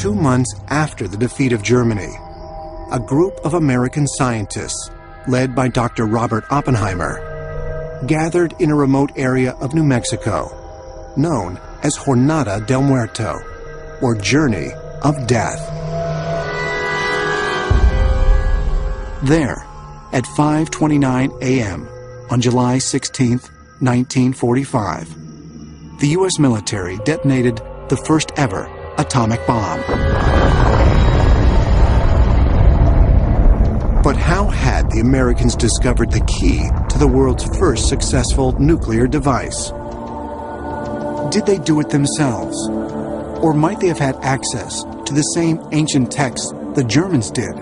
2 months after the defeat of Germany, a group of American scientists, led by Dr. Robert Oppenheimer, gathered in a remote area of New Mexico, known as Jornada del Muerto, or Journey of Death. There, at 5:29 a.m. on July 16, 1945, the U.S. military detonated the first ever atomic bomb. But how had the Americans discovered the key to the world's first successful nuclear device? Did they do it themselves? Or might they have had access to the same ancient texts the Germans did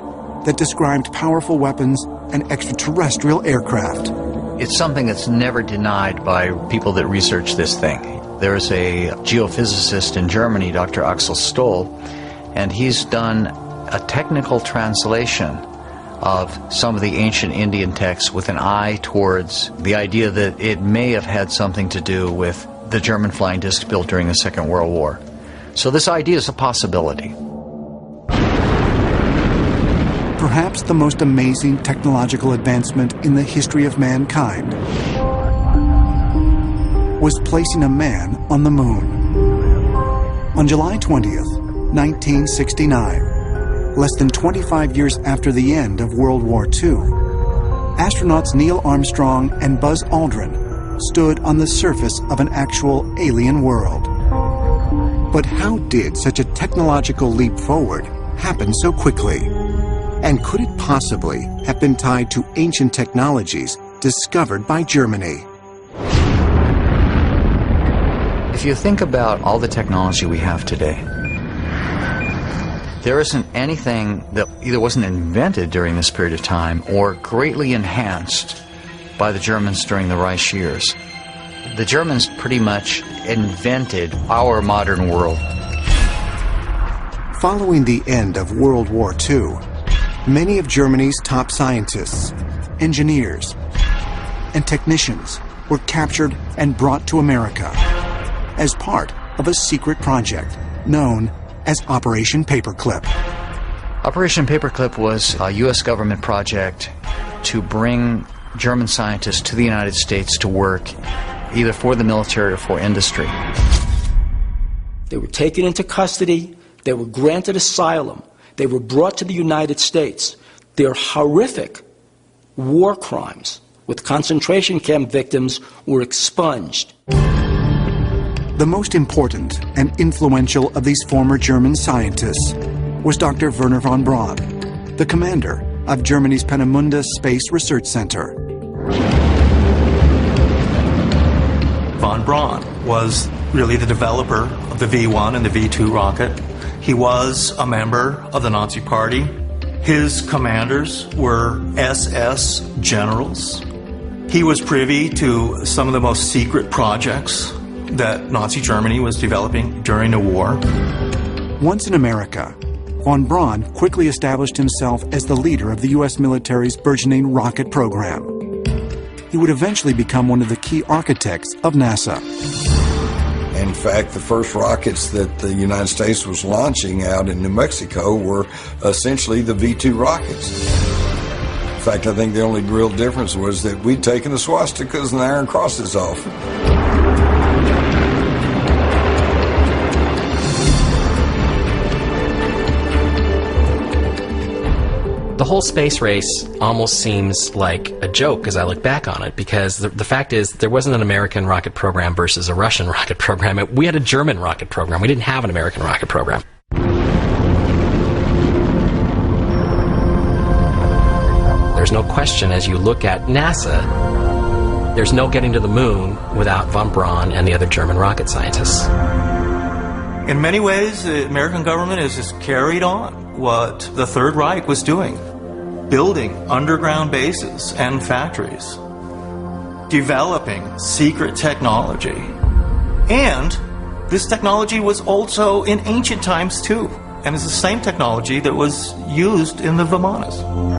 that described powerful weapons and extraterrestrial aircraft? It's something that's never denied by people that research this thing. There's a geophysicist in Germany, Dr. Axel Stoll, and he's done a technical translation of some of the ancient Indian texts with an eye towards the idea that it may have had something to do with the German flying disc built during the Second World War. So this idea is a possibility. Perhaps the most amazing technological advancement in the history of mankind was placing a man on the moon. On July 20th, 1969, less than 25 years after the end of World War II, astronauts Neil Armstrong and Buzz Aldrin stood on the surface of an actual alien world. But how did such a technological leap forward happen so quickly? And could it possibly have been tied to ancient technologies discovered by Germany? If you think about all the technology we have today, there isn't anything that either wasn't invented during this period of time or greatly enhanced by the Germans during the Reich years. The Germans pretty much invented our modern world. Following the end of World War II, many of Germany's top scientists, engineers, and technicians were captured and brought to America as part of a secret project known as Operation Paperclip. Operation Paperclip was a U.S. government project to bring German scientists to the United States to work either for the military or for industry. They were taken into custody, they were granted asylum, they were brought to the United States. Their horrific war crimes with concentration camp victims were expunged. The most important and influential of these former German scientists was Dr. Wernher von Braun, the commander of Germany's Peenemünde Space Research Center. Von Braun was really the developer of the V-1 and the V-2 rocket. He was a member of the Nazi Party. His commanders were SS generals. He was privy to some of the most secret projects that Nazi Germany was developing during the war. Once in America, von Braun quickly established himself as the leader of the U.S. military's burgeoning rocket program. He would eventually become one of the key architects of NASA. In fact, the first rockets that the United States was launching out in New Mexico were essentially the V-2 rockets. In fact, I think the only real difference was that we'd taken the swastikas and the iron crosses off. The whole space race almost seems like a joke as I look back on it, because the fact is there wasn't an American rocket program versus a Russian rocket program. We had a German rocket program. We didn't have an American rocket program. There's no question, as you look at NASA, there's no getting to the moon without von Braun and the other German rocket scientists. In many ways, the American government has just carried on what the Third Reich was doing, building underground bases and factories, developing secret technology. And this technology was also in ancient times too, and it's the same technology that was used in the Vimanas.